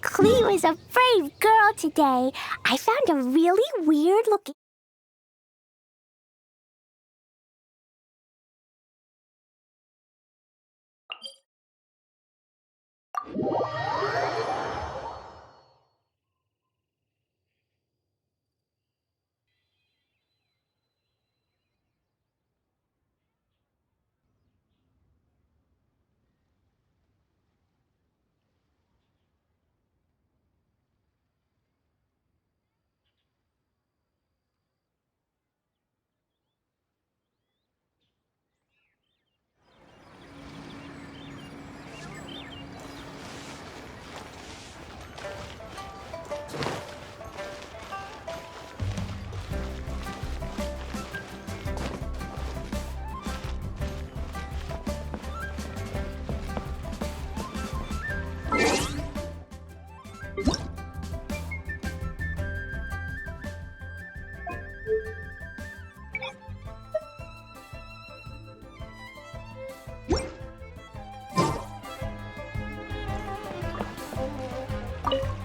Clee was a brave girl today. I found a really weird-looking...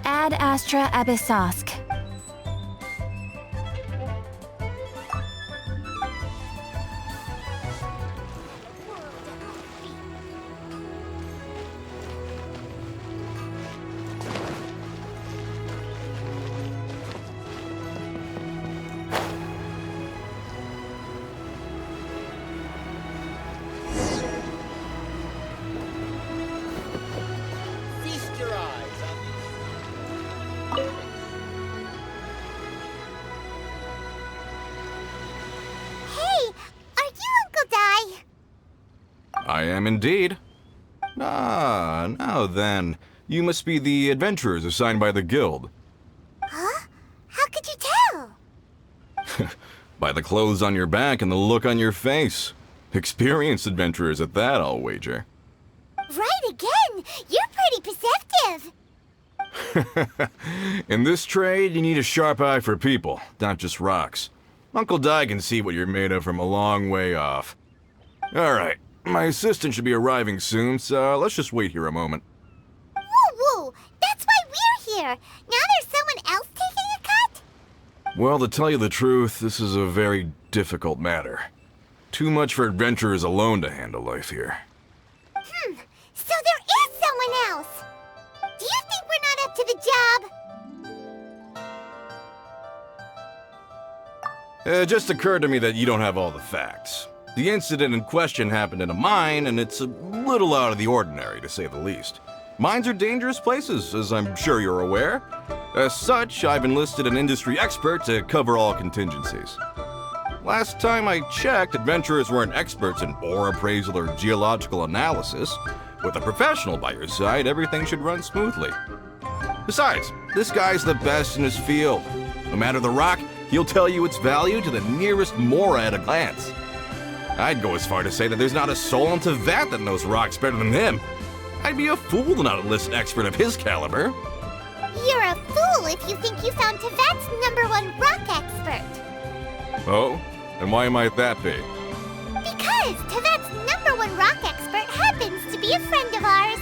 Ad Astra Abyssosk. I am indeed. Ah, now then. You must be the adventurers assigned by the guild. Huh? How could you tell? By the clothes on your back and the look on your face. Experienced adventurers at that, I'll wager. Right again! You're pretty perceptive! In this trade, you need a sharp eye for people, not just rocks. Uncle Di can see what you're made of from a long way off. Alright, my assistant should be arriving soon, so let's just wait here a moment. Woo-woo! That's why we're here! Now there's someone else taking a cut? Well, to tell you the truth, this is a very difficult matter. Too much for adventurers alone to handle life here. So there is someone else! Do you think we're not up to the job? It just occurred to me that you don't have all the facts. The incident in question happened in a mine, and it's a little out of the ordinary, to say the least. Mines are dangerous places, as I'm sure you're aware. As such, I've enlisted an industry expert to cover all contingencies. Last time I checked, adventurers weren't experts in ore appraisal or geological analysis. With a professional by your side, everything should run smoothly. Besides, this guy's the best in his field. No matter the rock, he'll tell you its value to the nearest mora at a glance. I'd go as far to say that there's not a soul in Teyvat that knows rocks better than him. I'd be a fool to not enlist an expert of his caliber. You're a fool if you think you found Teyvat's #1 rock expert. Oh? And why might that be? Because Teyvat's #1 rock expert happens to be a friend of ours.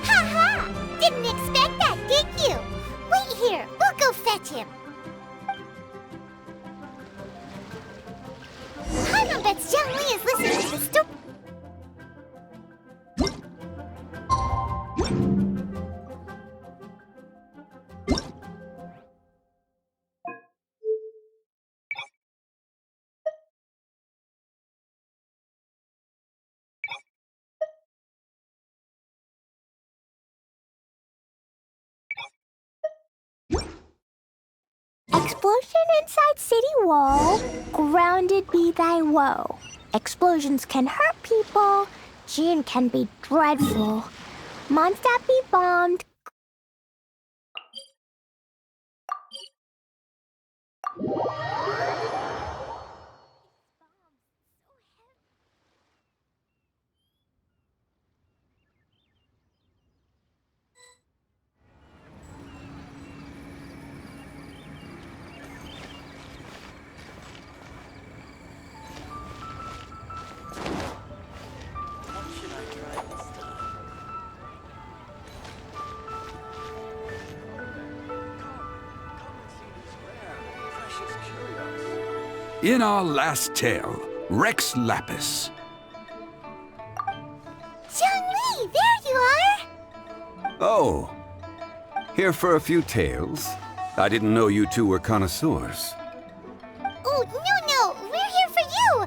Ha-ha! Didn't expect that, did you? Wait here, we'll go fetch him. Paimon bets Zhongli is listening to the story. Explosion inside city wall, grounded be thy woe. Explosions can hurt people, June can be dreadful. Mondstadt be bombed. In our last tale, Rex Lapis. Zhongli, there you are! Oh. Here for a few tales? I didn't know you two were connoisseurs. Oh, no, we're here for you!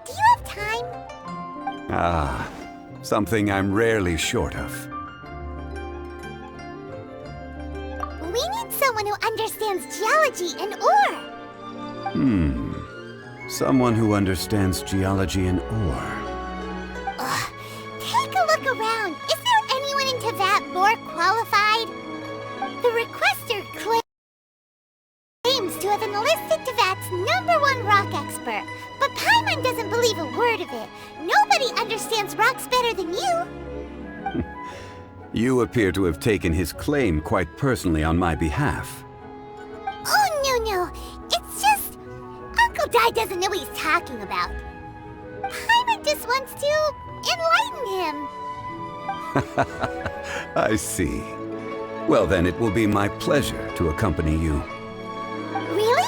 Do you have time? Ah, something I'm rarely short of. We need someone who understands geology and ore! Someone who understands geology and ore. Ugh, take a look around. Is there anyone in Teyvat more qualified? The requester claims to have enlisted Teyvat's #1 rock expert, but Paimon doesn't believe a word of it. Nobody understands rocks better than you. You appear to have taken his claim quite personally on my behalf. Oh, no. It's just... Uncle Dai doesn't know what he's talking about. Paimon just wants to enlighten him. I see. Well then, it will be my pleasure to accompany you. Really?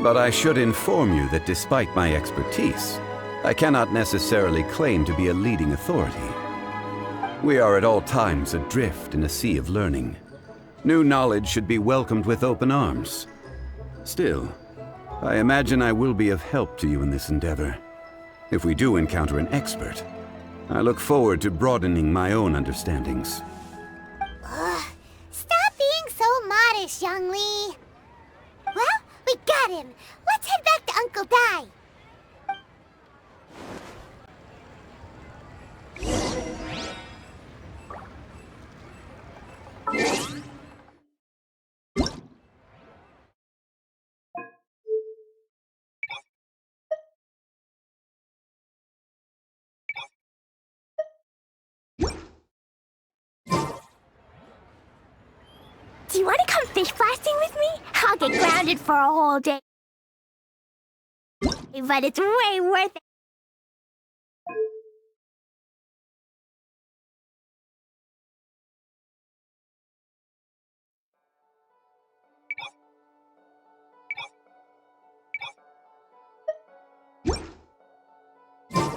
But I should inform you that despite my expertise, I cannot necessarily claim to be a leading authority. We are at all times adrift in a sea of learning. New knowledge should be welcomed with open arms. Still, I imagine I will be of help to you in this endeavor. If we do encounter an expert, I look forward to broadening my own understandings. Ugh, stop being so modest, Zhongli. Well, we got him. Let's head back to Uncle Dai. Do you want to come fish blasting with me? I'll get grounded for a whole day. But it's way worth it.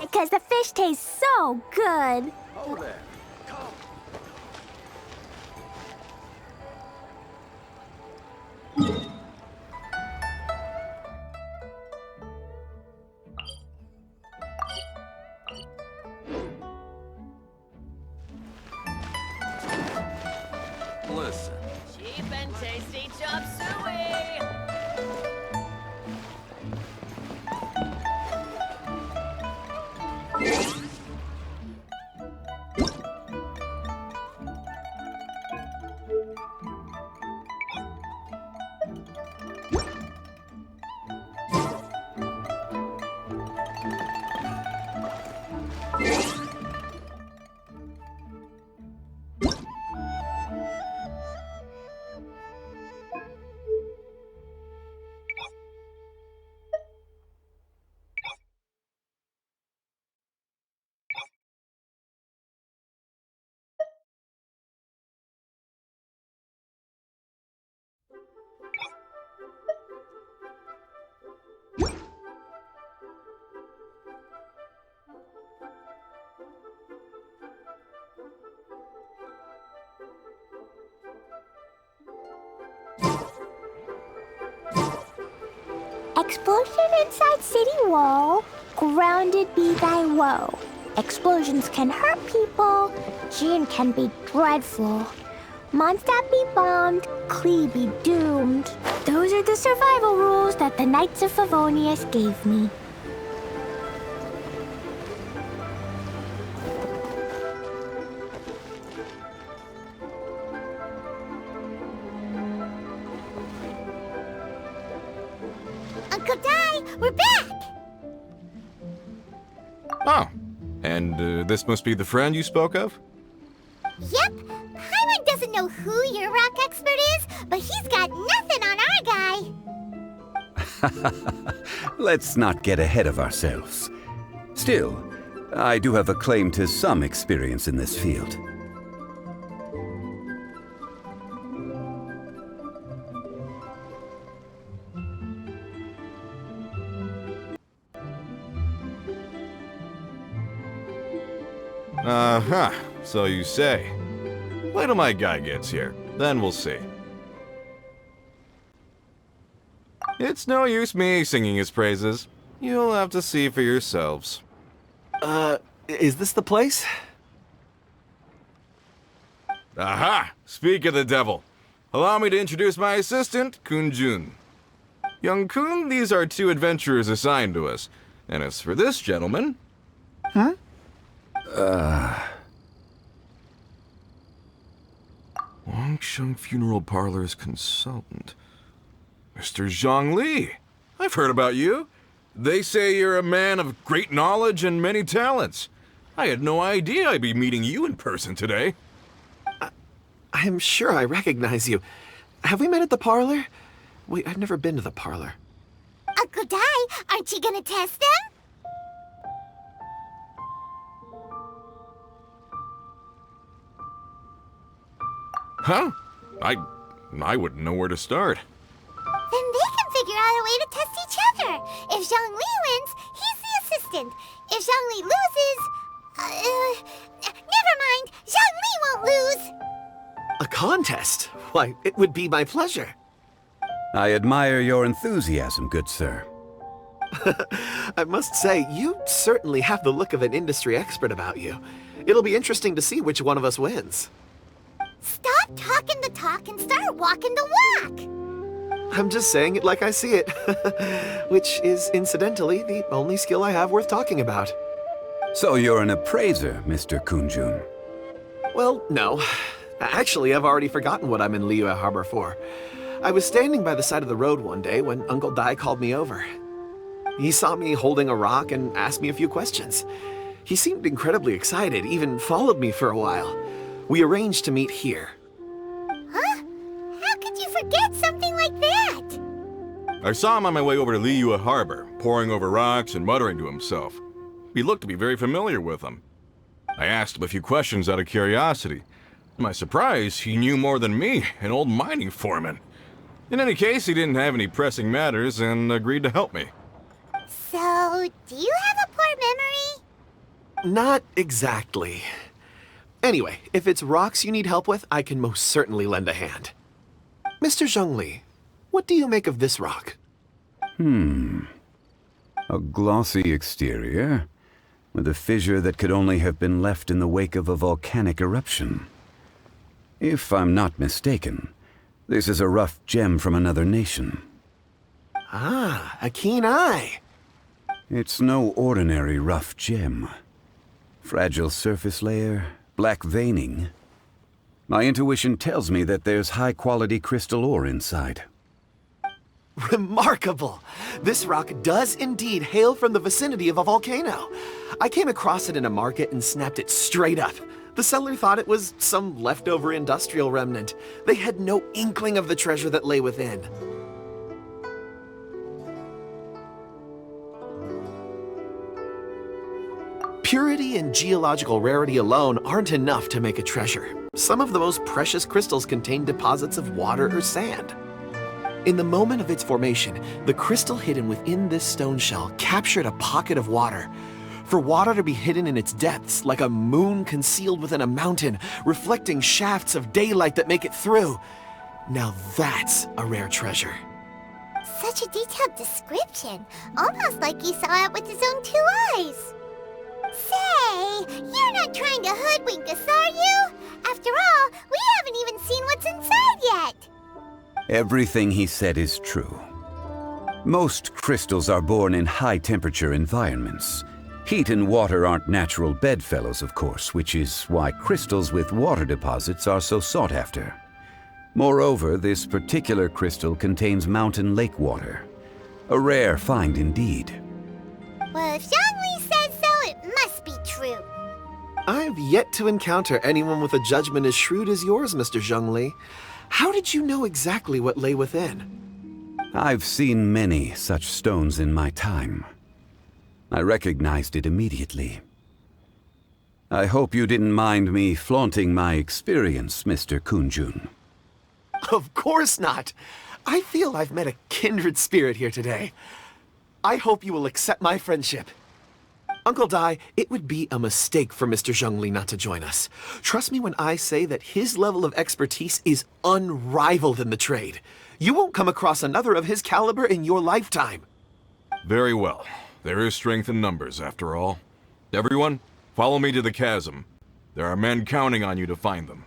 Because the fish tastes so good. Oh there. Listen. Cheap and tasty chop suey! Explosion inside city wall. Grounded be thy woe. Explosions can hurt people. Jin can be dreadful. Mondstadt be bombed. Klee be doomed. Those are the survival rules that the Knights of Favonius gave me. Uncle Dai, we're back! Oh, and this must be the friend you spoke of? Yep, Paimon doesn't know who your rock expert is, but he's got nothing on our guy. Let's not get ahead of ourselves. Still, I do have a claim to some experience in this field. Uh-huh, so you say. Wait till my guy gets here, then we'll see. It's no use me singing his praises. You'll have to see for yourselves. Is this the place? Aha! Speak of the devil. Allow me to introduce my assistant, Kun-jun. Young Kun, these are 2 adventurers assigned to us. And as for this gentleman... Wangsheng Funeral Parlor's consultant. Mr. Zhongli. I've heard about you. They say you're a man of great knowledge and many talents. I had no idea I'd be meeting you in person today. I'm sure I recognize you. Have we met at the parlor? Wait, I've never been to the parlor. Uncle Dai, aren't you gonna test them? Huh? I wouldn't know where to start. Then they can figure out a way to test each other. If Zhongli wins, he's the assistant. If Zhongli loses... never mind. Zhongli won't lose. A contest? Why, it would be my pleasure. I admire your enthusiasm, good sir. I must say, you certainly have the look of an industry expert about you. It'll be interesting to see which one of us wins. Stop talking the talk and start walking the walk. I'm just saying it like I see it. Which is, incidentally, the only skill I have worth talking about. So you're an appraiser, Mr. Kun-jun. Well, no. Actually, I've already forgotten what I'm in Liyue Harbor for. I was standing by the side of the road one day when Uncle Dai called me over. He saw me holding a rock and asked me a few questions. He seemed incredibly excited, even followed me for a while. We arranged to meet here. Huh? How could you forget something like that? I saw him on my way over to Liyue Harbor, poring over rocks and muttering to himself. He looked to be very familiar with them. I asked him a few questions out of curiosity. To my surprise, he knew more than me, an old mining foreman. In any case, he didn't have any pressing matters and agreed to help me. So, do you have a poor memory? Not exactly. Anyway, if it's rocks you need help with, I can most certainly lend a hand. Mr. Zhongli, what do you make of this rock? A glossy exterior, with a fissure that could only have been left in the wake of a volcanic eruption. If I'm not mistaken, this is a rough gem from another nation. Ah, a keen eye. It's no ordinary rough gem. Fragile surface layer, black veining. My intuition tells me that there's high-quality crystal ore inside. Remarkable! This rock does indeed hail from the vicinity of a volcano. I came across it in a market and snapped it straight up. The seller thought it was some leftover industrial remnant. They had no inkling of the treasure that lay within. Purity and geological rarity alone aren't enough to make a treasure. Some of the most precious crystals contain deposits of water or sand. In the moment of its formation, the crystal hidden within this stone shell captured a pocket of water. For water to be hidden in its depths, like a moon concealed within a mountain, reflecting shafts of daylight that make it through. Now that's a rare treasure. Such a detailed description. Almost like he saw it with his own 2 eyes. Say, you're not trying to hoodwink us, are you? After all, we haven't even seen what's inside yet. Everything he said is true. Most crystals are born in high-temperature environments. Heat and water aren't natural bedfellows, of course, which is why crystals with water deposits are so sought after. Moreover, this particular crystal contains mountain lake water. A rare find indeed. Well, if Zhongli says so, it must be true. I've yet to encounter anyone with a judgment as shrewd as yours, Mr. Zhongli. How did you know exactly what lay within? I've seen many such stones in my time. I recognized it immediately. I hope you didn't mind me flaunting my experience, Mr. Kun-jun. Of course not. I feel I've met a kindred spirit here today. I hope you will accept my friendship. Uncle Dai, it would be a mistake for Mr. Zhongli not to join us. Trust me when I say that his level of expertise is unrivaled in the trade. You won't come across another of his caliber in your lifetime. Very well. There is strength in numbers, after all. Everyone, follow me to the chasm. There are men counting on you to find them.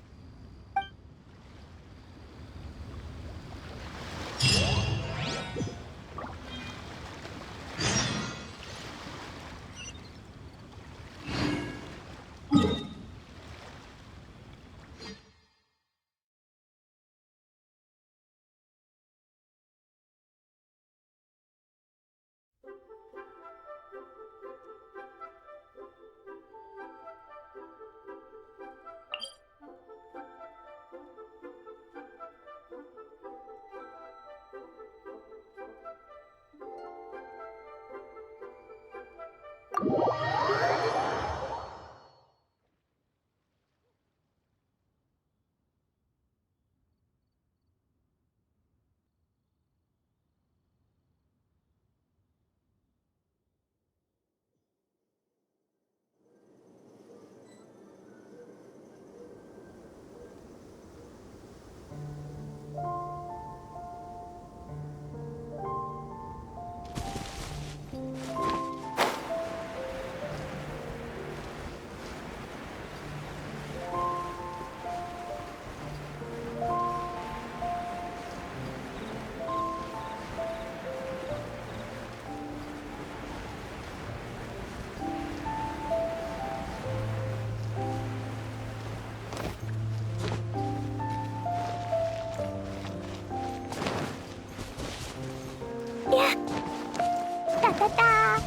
Ta-ta-ta!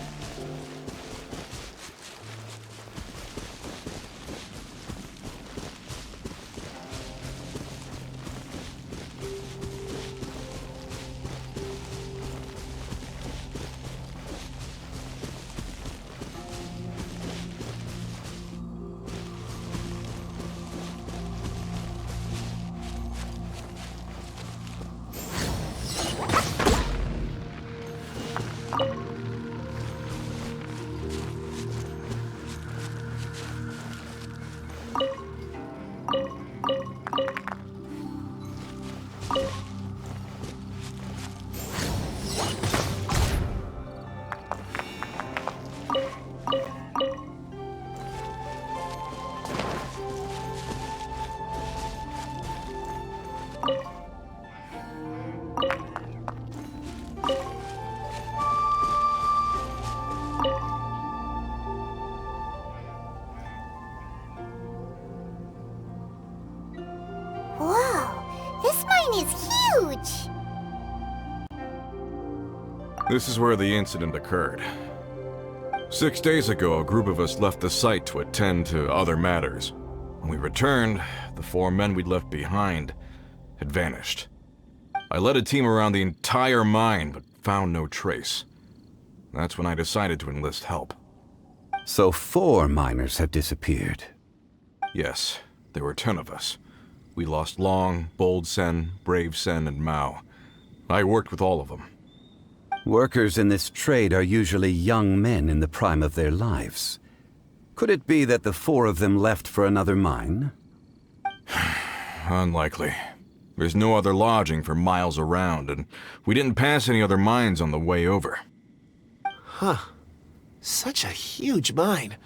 Whoa, this mine is huge! This is where the incident occurred. 6 days ago, a group of us left the site to attend to other matters. When we returned, the 4 men we'd left behind had vanished. I led a team around the entire mine, but found no trace. That's when I decided to enlist help. So 4 miners have disappeared. Yes, there were 10 of us. We lost Long, Bold Sen, Brave Sen, and Mao. I worked with all of them. Workers in this trade are usually young men in the prime of their lives. Could it be that the 4 of them left for another mine? Unlikely. There's no other lodging for miles around, and we didn't pass any other mines on the way over. Huh. Such a huge mine.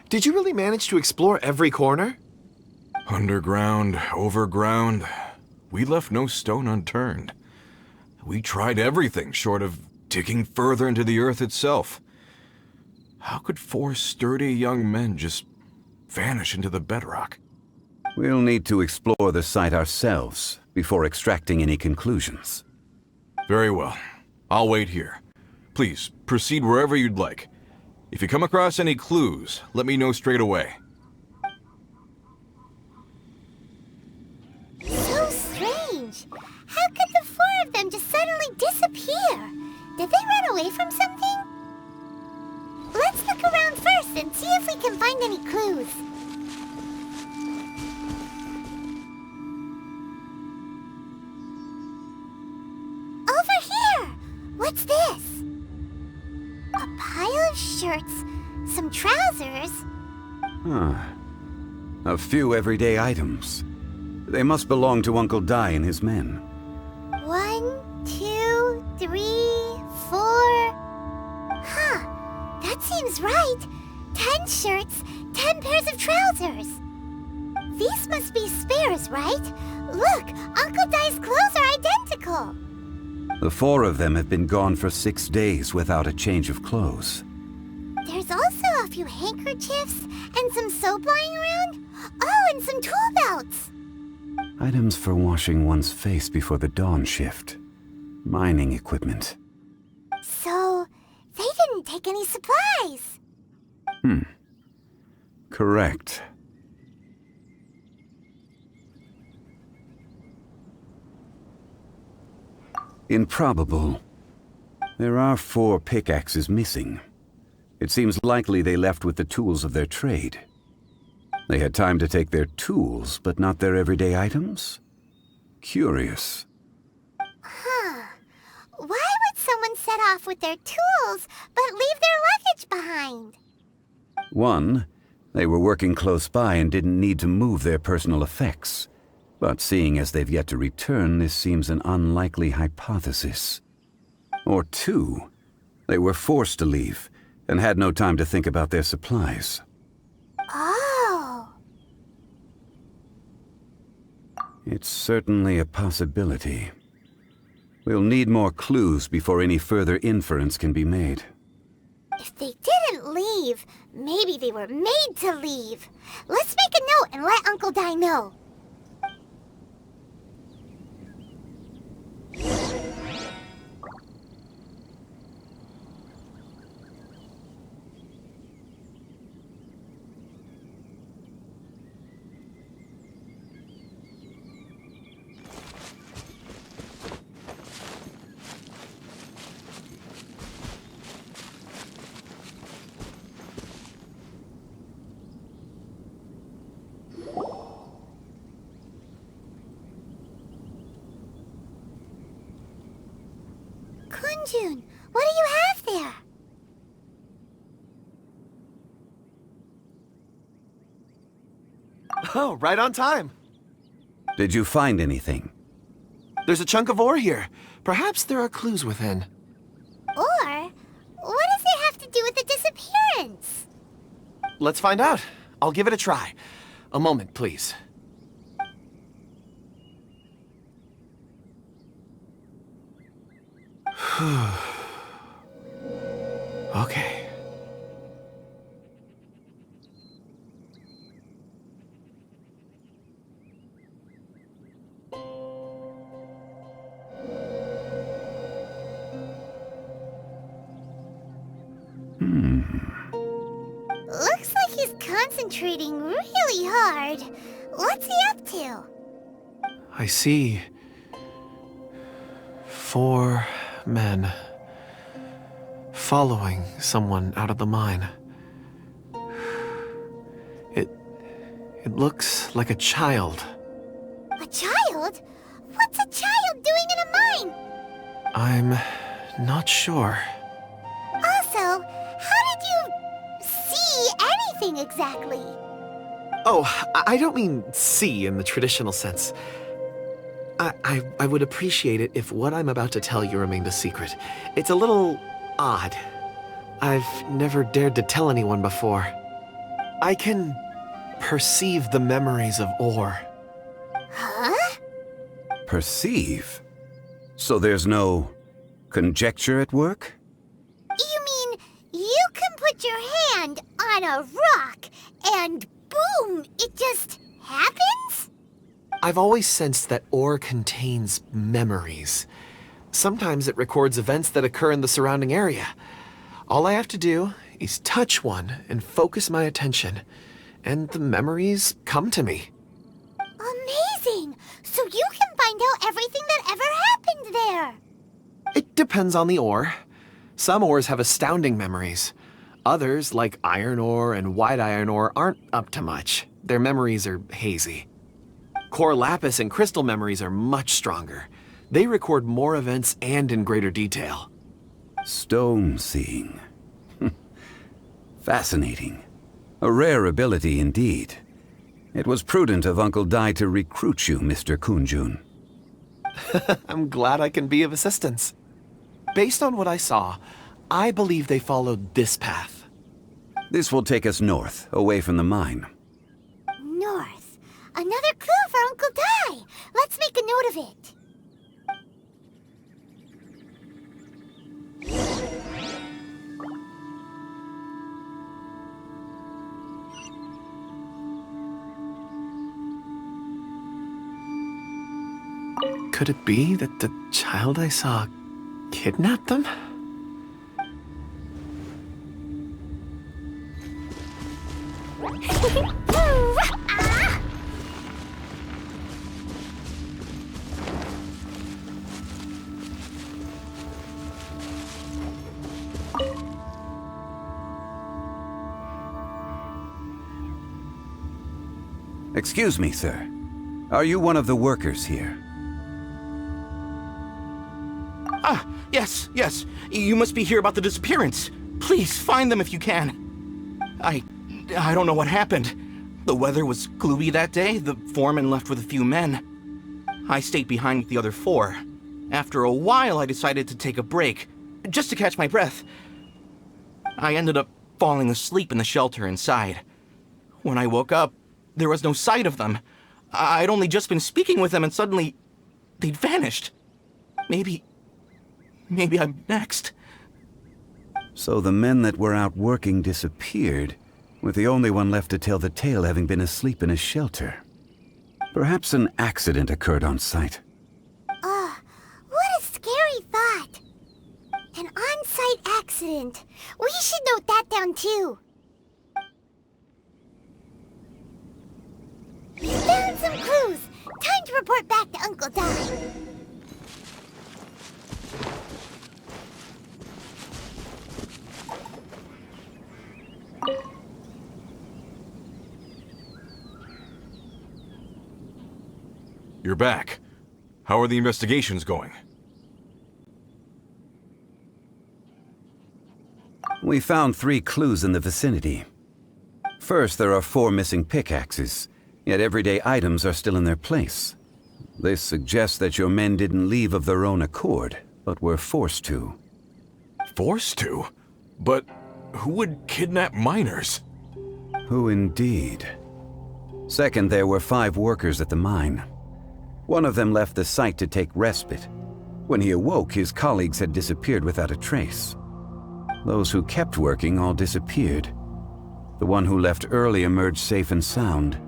Did you really manage to explore every corner? Underground, overground, we left no stone unturned. We tried everything short of digging further into the earth itself. How could 4 sturdy young men just vanish into the bedrock? We'll need to explore the site ourselves before extracting any conclusions. Very well. I'll wait here. Please, proceed wherever you'd like. If you come across any clues, let me know straight away. So strange. How could the 4 of them just suddenly disappear? Did they run away from something? Let's look around first and see if we can find any clues. Over here! What's this? A pile of shirts, some trousers. Huh. A few everyday items. They must belong to Uncle Dai and his men. 1, 2, 3, 4. Huh, that seems right. 10 shirts, 10 pairs of trousers. These must be spares, right? Look, Uncle Dai's clothes are identical. The 4 of them have been gone for 6 days without a change of clothes. There's also a few handkerchiefs and some soap lying around. Oh, and some tool belts. Items for washing one's face before the dawn shift. Mining equipment. So, they didn't take any supplies. Correct. Improbable. There are 4 pickaxes missing. It seems likely they left with the tools of their trade. They had time to take their tools, but not their everyday items? Curious. Huh. Why would someone set off with their tools, but leave their luggage behind? 1, they were working close by and didn't need to move their personal effects. But seeing as they've yet to return, this seems an unlikely hypothesis. Or 2, they were forced to leave and had no time to think about their supplies. Oh. It's certainly a possibility. We'll need more clues before any further inference can be made. If they didn't leave, maybe they were made to leave. Let's make a note and let Uncle Dai know. Kunjun, what do you have there? Oh, right on time. Did you find anything? There's a chunk of ore here. Perhaps there are clues within. Or, what does it have to do with the disappearance? Let's find out. I'll give it a try. A moment, please. Okay. Looks like he's concentrating really hard. What's he up to? I see 4 men following someone out of the mine. It looks like a child. A child? What's a child doing in a mine? I'm not sure. Also, how did you see anything exactly? Oh, I don't mean see in the traditional sense. I would appreciate it if what I'm about to tell you remained a secret. It's a little odd. I've never dared to tell anyone before. I can perceive the memories of ore. Huh? Perceive? So there's no conjecture at work? You mean you can put your hand on a rock and boom, it just happens? I've always sensed that ore contains memories. Sometimes it records events that occur in the surrounding area. All I have to do is touch one and focus my attention, and the memories come to me. Amazing! So you can find out everything that ever happened there. It depends on the ore. Some ores have astounding memories. Others, like iron ore and white iron ore, aren't up to much. Their memories are hazy. Core lapis and crystal memories are much stronger. They record more events and in greater detail. Stone seeing. Fascinating. A rare ability indeed. It was prudent of Uncle Dai to recruit you, Mr. Kunjun. I'm glad I can be of assistance. Based on what I saw, I believe they followed this path. This will take us north, away from the mine. North. Another clue for Uncle Dai. Let's make a note of it. Could it be that the child I saw kidnapped them? Excuse me, sir. Are you one of the workers here? Ah, yes. You must be here about the disappearance. Please, find them if you can. I don't know what happened. The weather was gloomy that day. The foreman left with a few men. I stayed behind with the other 4. After a while, I decided to take a break, just to catch my breath. I ended up falling asleep in the shelter inside. When I woke up, there was no sight of them. I'd only just been speaking with them and suddenly they'd vanished. Maybe I'm next. So the men that were out working disappeared, with the only one left to tell the tale having been asleep in a shelter. Perhaps an accident occurred on site. What a scary thought. An on-site accident. We should note that down too. Found some clues. Time to report back to Uncle Dai. You're back. How are the investigations going? We found 3 clues in the vicinity. First, there are 4 missing pickaxes, yet everyday items are still in their place. This suggests that your men didn't leave of their own accord, but were forced to. Forced to? But who would kidnap miners? Who indeed? Second, there were 5 workers at the mine. One of them left the site to take respite. When he awoke, his colleagues had disappeared without a trace. Those who kept working all disappeared. The one who left early emerged safe and sound.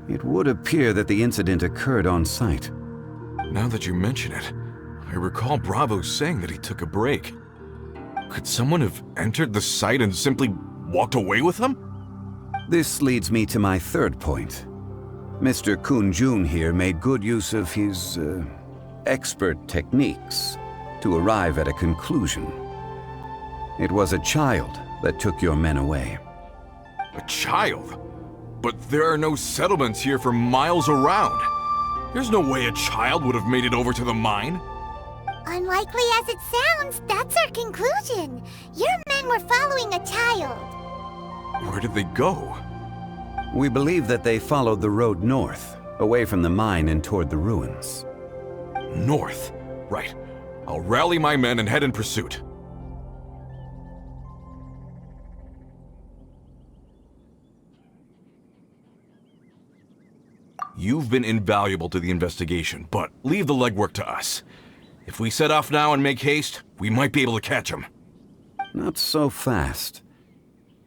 It would appear that the incident occurred on site. Now that you mention it, I recall Bravo saying that he took a break. Could someone have entered the site and simply walked away with them? This leads me to my third point. Mr. Kunjun here made good use of his, expert techniques to arrive at a conclusion. It was a child that took your men away. A child? But there are no settlements here for miles around. There's no way a child would have made it over to the mine. Unlikely as it sounds, that's our conclusion. Your men were following a child. Where did they go? We believe that they followed the road north, away from the mine and toward the ruins. North? Right. I'll rally my men and head in pursuit. You've been invaluable to the investigation, but leave the legwork to us. If we set off now and make haste, we might be able to catch them. Not so fast.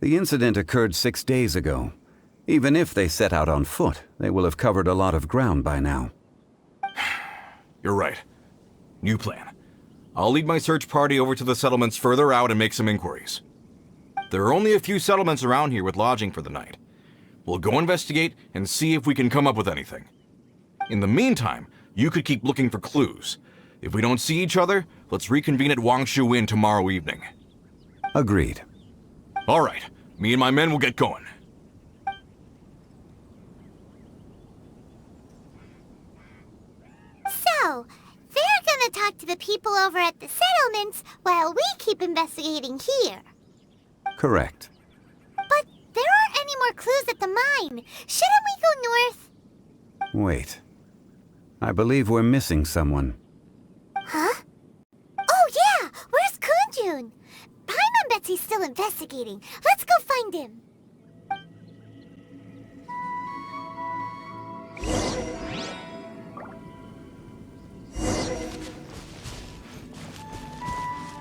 The incident occurred 6 days ago. Even if they set out on foot, they will have covered a lot of ground by now. You're right. New plan. I'll lead my search party over to the settlements further out and make some inquiries. There are only a few settlements around here with lodging for the night. We'll go investigate and see if we can come up with anything. In the meantime, you could keep looking for clues. If we don't see each other, let's reconvene at Wangshu Inn tomorrow evening. Agreed. All right. Me and my men will get going. So, they're gonna talk to the people over at the settlements while we keep investigating here. Correct. But there aren't any more clues at the mine. Shouldn't we go north? Wait. I believe we're missing someone. Huh? Oh yeah! Where's Kunjun? Paimon bets he's still investigating. Let's go find him.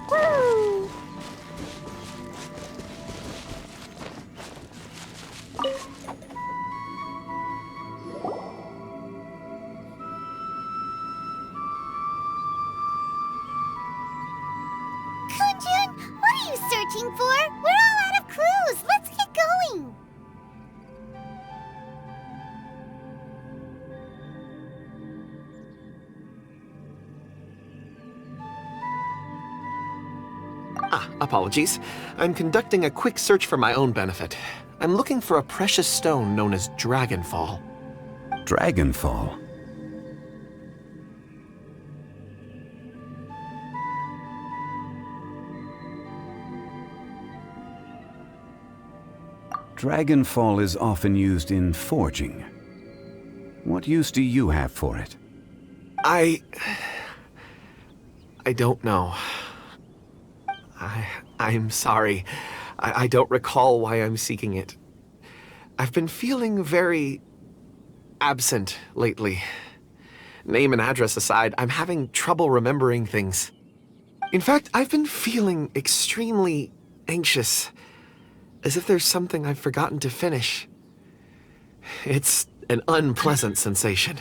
Woo! Kunjun, what are you searching for? We're all out of clues. Let's get going. Apologies. I'm conducting a quick search for my own benefit. I'm looking for a precious stone known as Dragonfall. Dragonfall? Dragonfall is often used in forging. What use do you have for it? I don't know. I'm sorry. I don't recall why I'm seeking it. I've been feeling very absent lately. Name and address aside, I'm having trouble remembering things. In fact, I've been feeling extremely anxious, as if there's something I've forgotten to finish. It's an unpleasant sensation.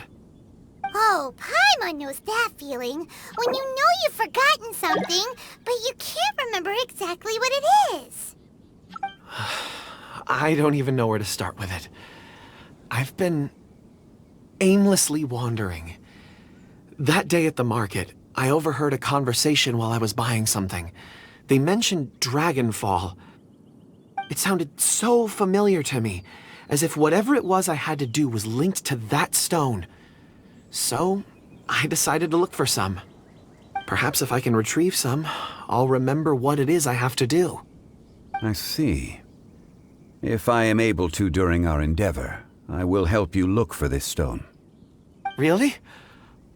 Oh, Paimon knows that feeling. When you know you've forgotten something, but you can't remember exactly what it is. I don't even know where to start with it. I've been aimlessly wandering. That day at the market, I overheard a conversation while I was buying something. They mentioned Dragonfall. It sounded so familiar to me, as if whatever it was I had to do was linked to that stone. So, I decided to look for some. Perhaps if I can retrieve some, I'll remember what it is I have to do. I see. If I am able to during our endeavor, I will help you look for this stone. Really?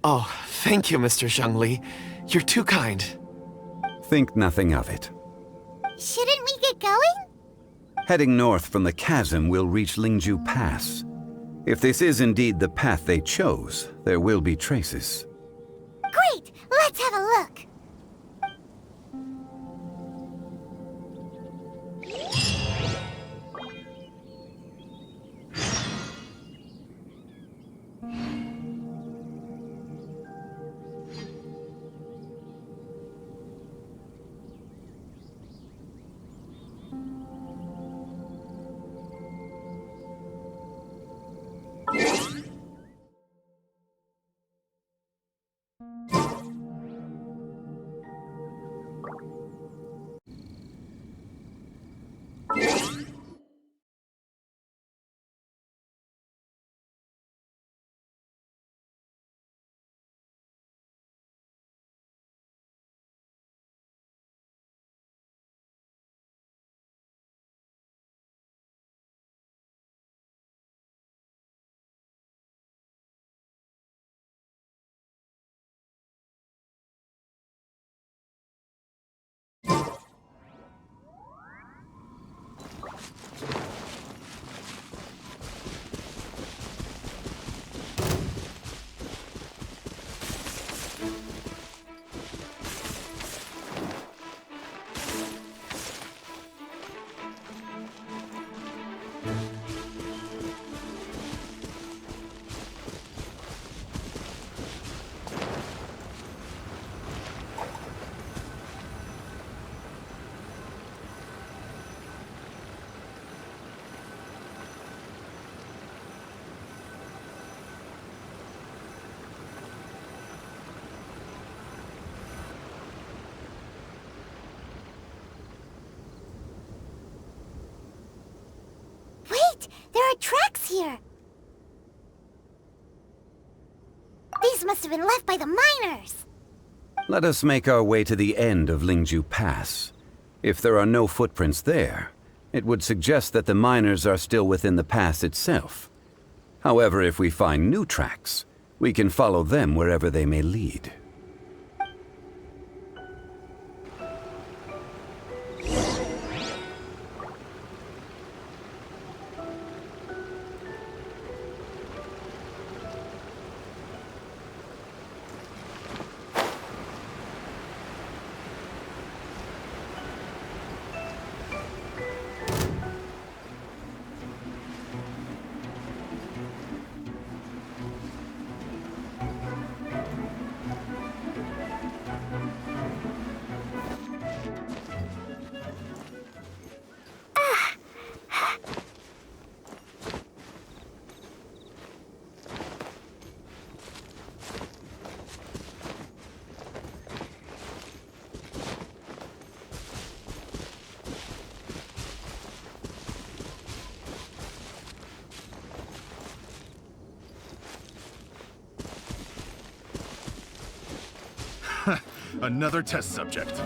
Oh, thank you, Mr. Zhongli. You're too kind. Think nothing of it. Shouldn't we get going? Heading north from the chasm, we'll reach Lingju Pass. If this is indeed the path they chose, there will be traces. Great! Let's have a look. There are tracks here. These must have been left by the miners. Let us make our way to the end of Lingju Pass. If there are no footprints there, It would suggest that the miners are still within the pass itself. However, if we find new tracks, we can follow them wherever they may lead. Another test subject.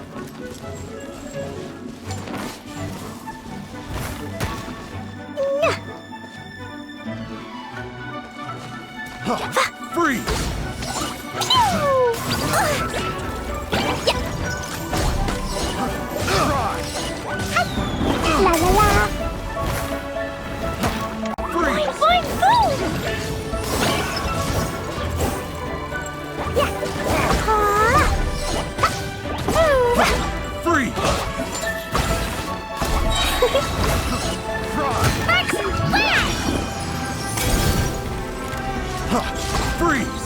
Freeze! La la la. Freeze! Boing, boing. Yeah. Freeze! Freeze!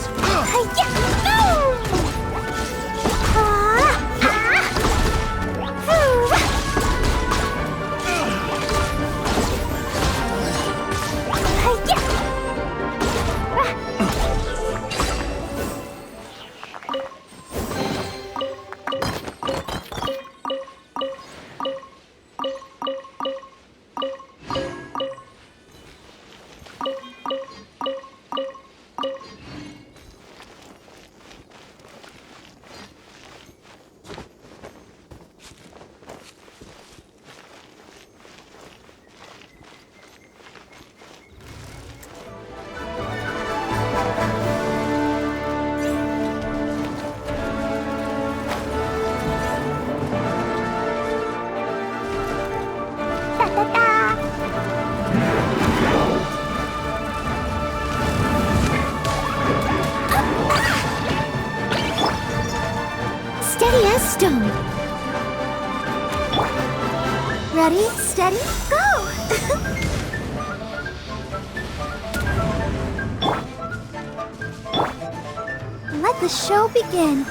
Steady as stone. Ready, steady, go! Let the show begin.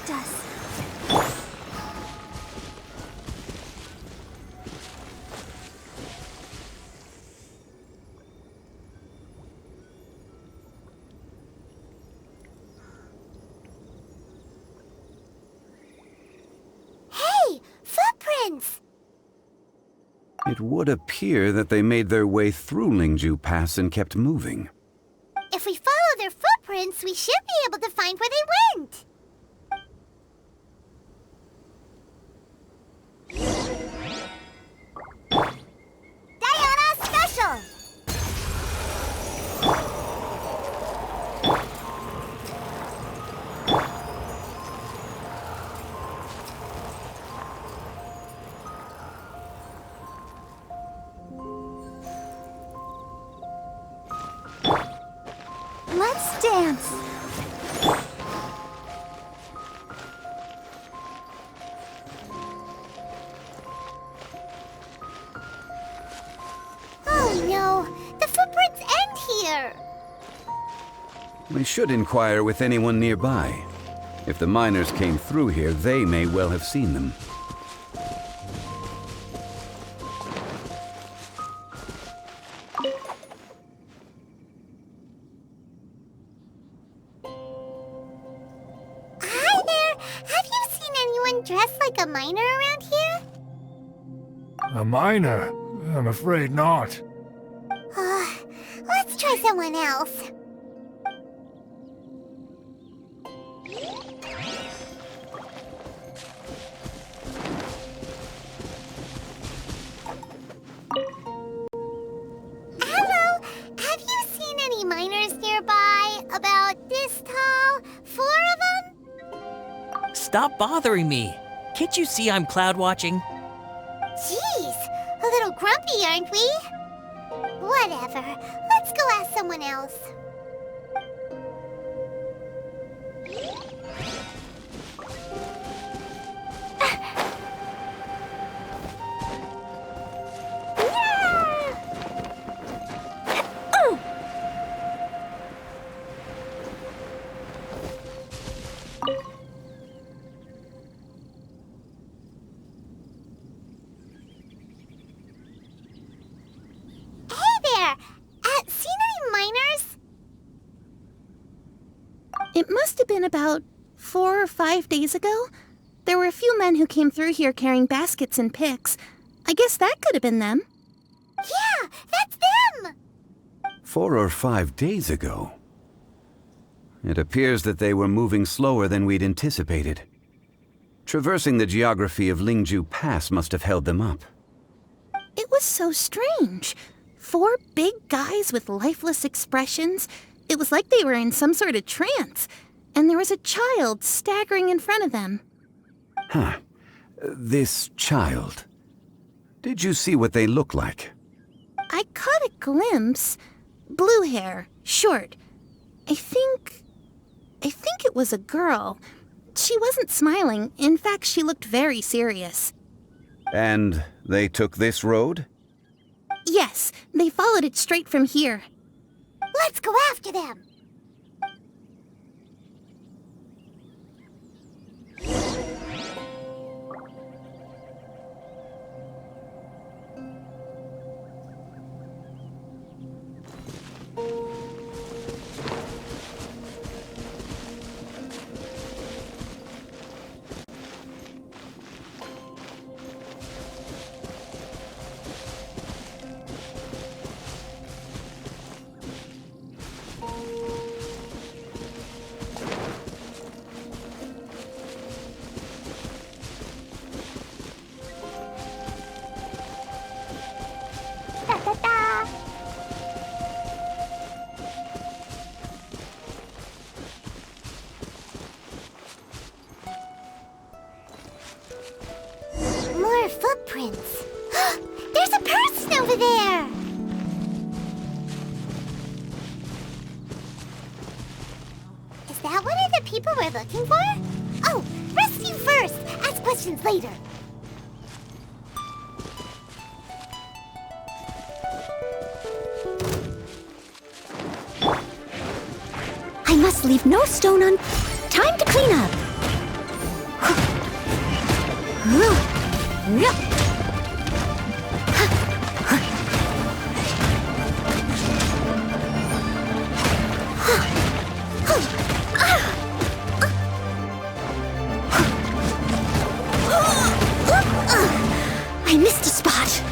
protect us. Hey! Footprints! It would appear that they made their way through Lingju Pass and kept moving. If we follow their footprints, we should be able to find where they went. Diana Special! Let's dance. Oh no, the footprints end here. We should inquire with anyone nearby. If the miners came through here, they may well have seen them. Hi there. Have you seen anyone dressed like a miner around here? A miner? I'm afraid not. Let's try someone else. Hello, have you seen any miners nearby? About this tall? 4 of them? Stop bothering me. Can't you see I'm cloud watching? Jeez, a little grumpy, aren't we? Whatever. Let's go ask someone else. It must have been about 4 or 5 days ago. There were a few men who came through here carrying baskets and picks. I guess that could have been them. Yeah, that's them! 4 or 5 days ago. It appears that they were moving slower than we'd anticipated. Traversing the geography of Lingju Pass must have held them up. It was so strange. 4 big guys with lifeless expressions. It was like they were in some sort of trance. And there was a child staggering in front of them. Huh. This child. Did you see what they look like? I caught a glimpse. Blue hair, short. I think it was a girl. She wasn't smiling. In fact, she looked very serious. And they took this road? Yes, they followed it straight from here. Let's go after them! More footprints. There's a person over there! Is that one of the people we're looking for? Oh, rescue first! Ask questions later. I must leave no stone un... Time to clean up! I missed a spot.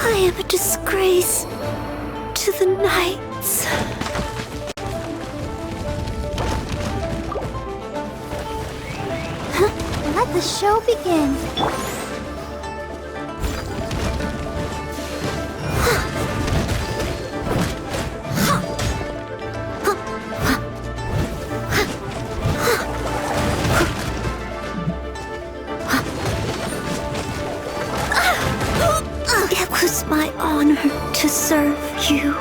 I am a disgrace to the knights. Let the show begin. It was my honor to serve you.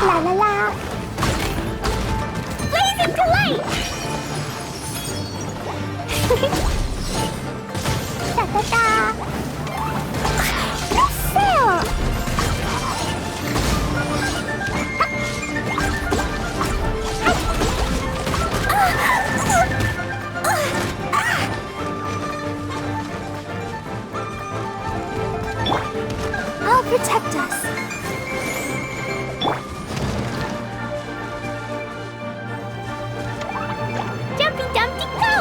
La la la. Blaze into light. Da da da. Sail. I'll protect us. Dumpty Dumpty go!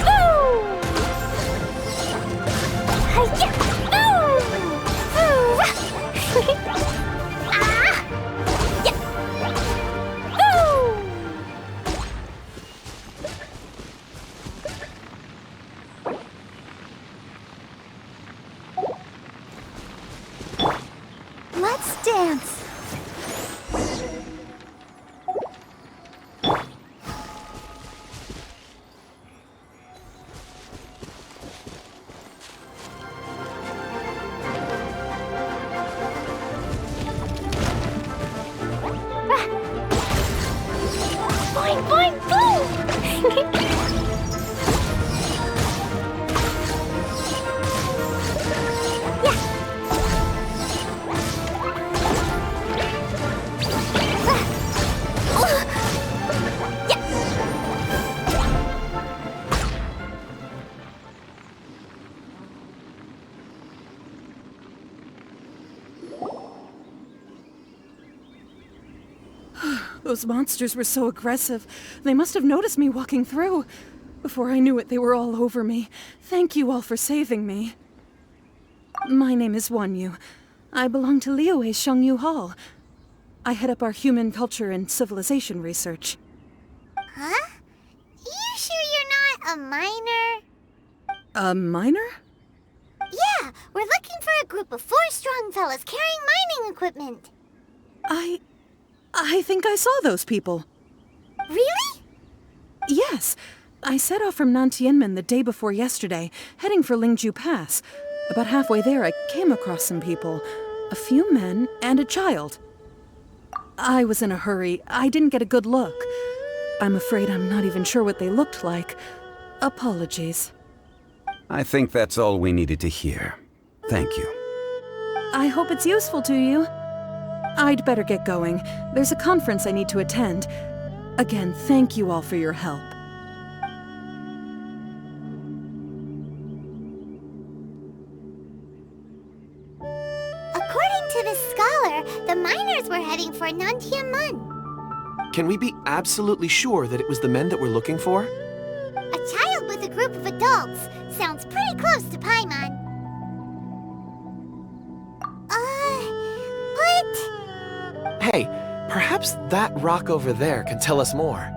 Boo! Hi-ya! Boo! Boo! Ah! Yeah! Boo! Let's dance. Boing, boing, boom! Yeah. Those monsters were so aggressive. They must have noticed me walking through. Before I knew it, they were all over me. Thank you all for saving me. My name is Wanyu. I belong to Liyue's Shangyu Hall. I head up our human culture and civilization research. Huh? You sure you're not a miner? A miner? Yeah, we're looking for a group of 4 strong fellas carrying mining equipment. I think I saw those people. Really? Yes. I set off from Nantianmen the day before yesterday, heading for Lingju Pass. About halfway there, I came across some people. A few men and a child. I was in a hurry. I didn't get a good look. I'm afraid I'm not even sure what they looked like. Apologies. I think that's all we needed to hear. Thank you. I hope it's useful to you. I'd better get going. There's a conference I need to attend. Again, thank you all for your help. According to this scholar, the miners were heading for Nantianmen. Can we be absolutely sure that it was the men that we're looking for? A child with a group of adults. Sounds pretty close to Paimon. But... Hey, perhaps that rock over there can tell us more.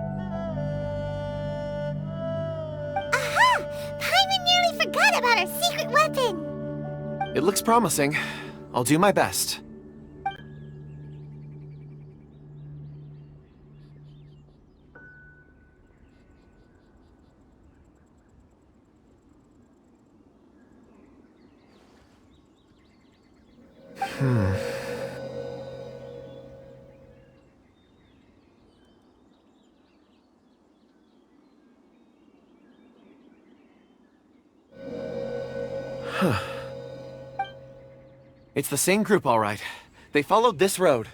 Aha! Paimon nearly forgot about our secret weapon. It looks promising. I'll do my best. It's the same group, all right. They followed this road.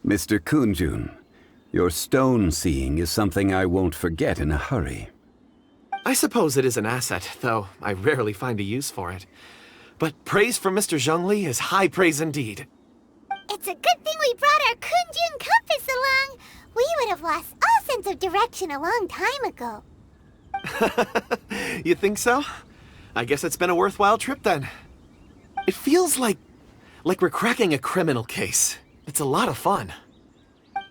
Mr. Kunjun, your stone seeing is something I won't forget in a hurry. I suppose it is an asset, though I rarely find a use for it. But praise from Mr. Zhongli is high praise indeed. It's a good thing we brought our Kunjun compass along. We would have lost all sense of direction a long time ago. You think so? I guess it's been a worthwhile trip then. It feels like we're cracking a criminal case. It's a lot of fun.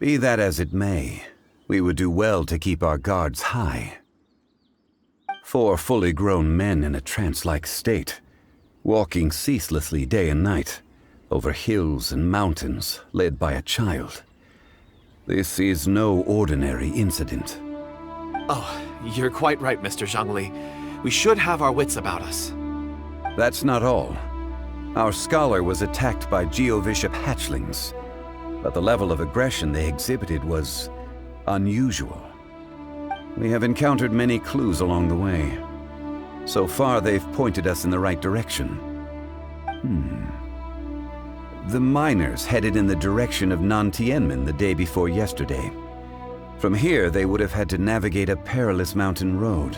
Be that as it may, we would do well to keep our guards high. 4 fully grown men in a trance-like state, walking ceaselessly day and night, over hills and mountains, led by a child. This is no ordinary incident. Oh, you're quite right, Mr. Zhongli. We should have our wits about us. That's not all. Our scholar was attacked by Geovishap hatchlings, but the level of aggression they exhibited was unusual. We have encountered many clues along the way. So far, they've pointed us in the right direction. The miners headed in the direction of Nantianmen the day before yesterday. From here, they would have had to navigate a perilous mountain road.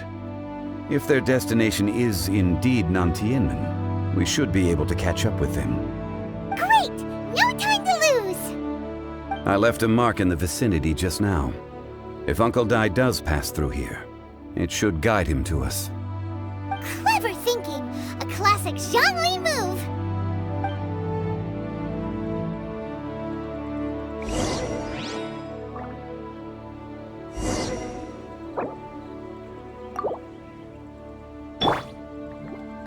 If their destination is indeed Nantianmen, we should be able to catch up with them. Great! No time to lose! I left a mark in the vicinity just now. If Uncle Dai does pass through here, it should guide him to us. Clever thinking! A classic Zhongli move!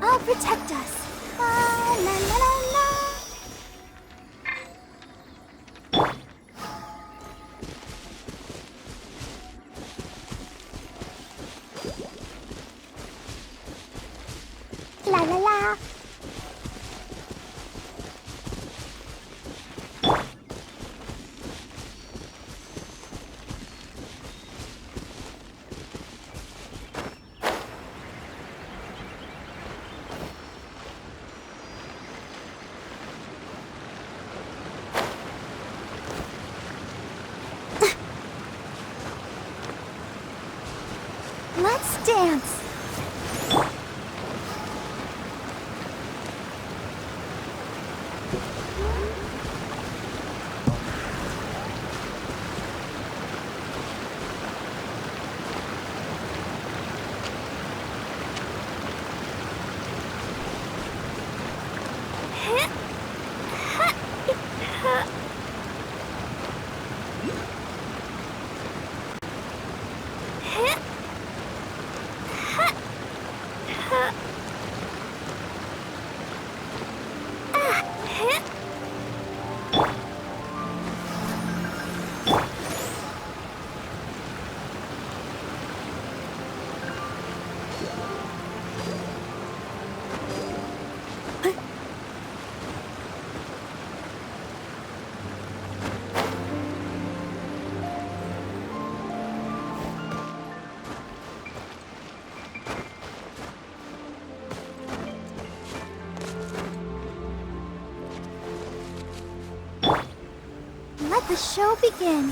I'll protect us. La, la, la, la, la. La la la. Let's dance. Let the show begin.